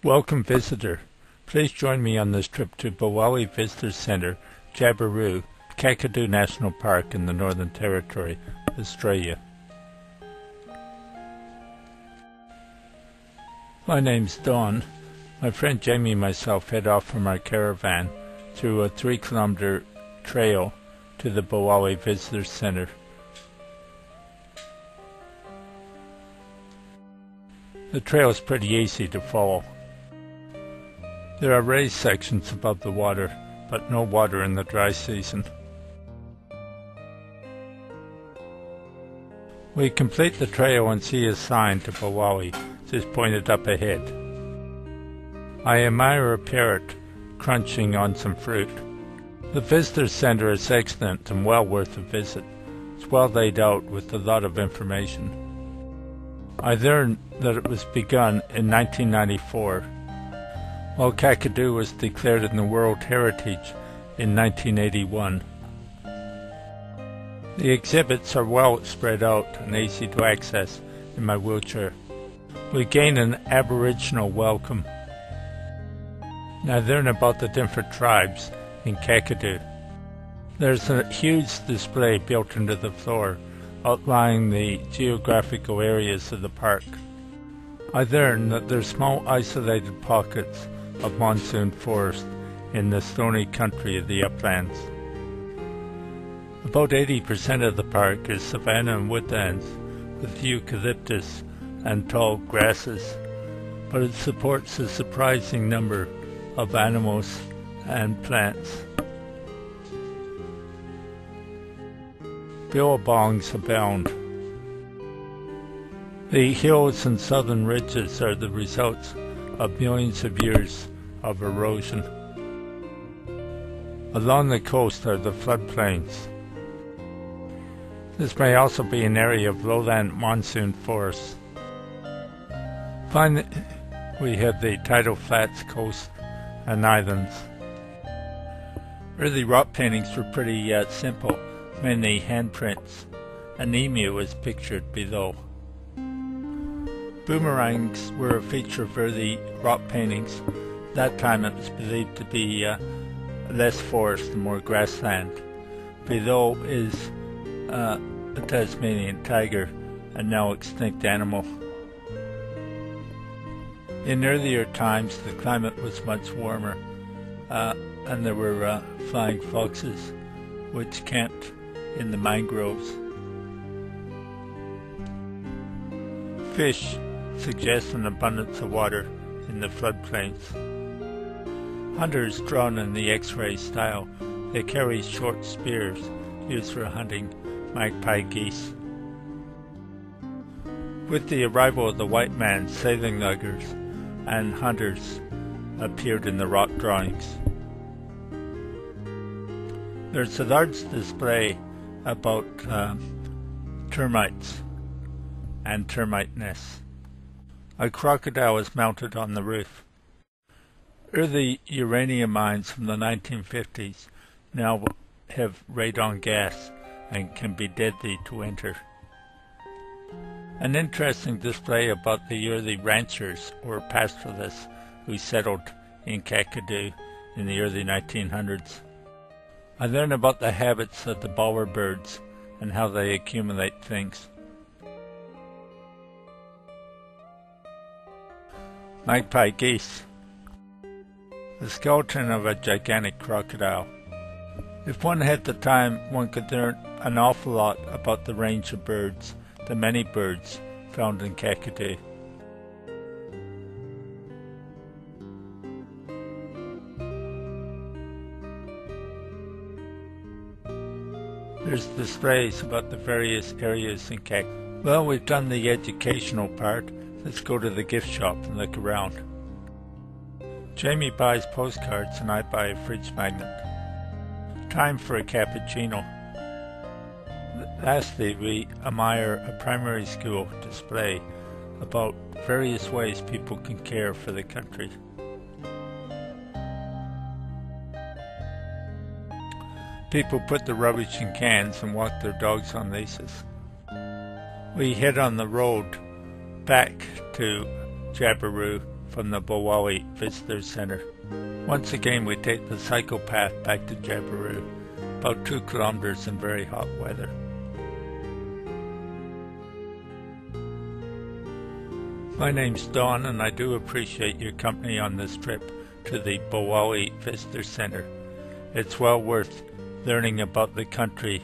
Welcome visitor. Please join me on this trip to Bowali Visitor Centre, Jabiru, Kakadu National Park in the Northern Territory, Australia. My name's Don. My friend Jamie and myself head off from our caravan through a 3-kilometre trail to the Bowali Visitor Centre. The trail is pretty easy to follow. There are raised sections above the water, but no water in the dry season. We complete the trail and see a sign to Bowali, just pointed up ahead. I admire a parrot crunching on some fruit. The visitor center is excellent and well worth a visit. It's well laid out with a lot of information. I learned that it was begun in 1994, while Kakadu was declared in the World Heritage in 1981. The exhibits are well spread out and easy to access in my wheelchair. We gain an Aboriginal welcome. I learn about the different tribes in Kakadu. There's a huge display built into the floor outlining the geographical areas of the park. I learn that there's small isolated pockets of monsoon forest in the stony country of the uplands. About 80% of the park is savanna and woodlands with eucalyptus and tall grasses, but it supports a surprising number of animals and plants. Billabongs abound. The hills and southern ridges are the results of millions of years of erosion. Along the coast are the floodplains. This may also be an area of lowland monsoon forests. Finally, we have the tidal flats, coast, and islands. Early rock paintings were pretty simple, mainly handprints. An emu is pictured below. Boomerangs were a feature of early rock paintings. That time it was believed to be less forest and more grassland. Below is a Tasmanian tiger, a now extinct animal. In earlier times the climate was much warmer and there were flying foxes which camped in the mangroves. Fish suggest an abundance of water in the floodplains. Hunters drawn in the X-ray style, they carry short spears used for hunting magpie geese. With the arrival of the white man, sailing luggers and hunters appeared in the rock drawings. There's a large display about termites and termite nests. A crocodile is mounted on the roof. Early uranium mines from the 1950s now have radon gas and can be deadly to enter. An interesting display about the early ranchers or pastoralists who settled in Kakadu in the early 1900s. I learned about the habits of the bowerbirds and how they accumulate things. Magpie geese. The skeleton of a gigantic crocodile. If one had the time, one could learn an awful lot about the range of birds, the many birds found in Kakadu. There's displays about the various areas in Kakadu. Well, we've done the educational part. Let's go to the gift shop and look around. Jamie buys postcards and I buy a fridge magnet. Time for a cappuccino. Lastly, we admire a primary school display about various ways people can care for the country. People put the rubbish in cans and walk their dogs on leashes. We head on the road back to Jabiru from the Bowali Visitor Center. Once again we take the cycle path back to Jabiru, about 2 kilometers in very hot weather. My name's Don, and I do appreciate your company on this trip to the Bowali Visitor Center. It's well worth learning about the country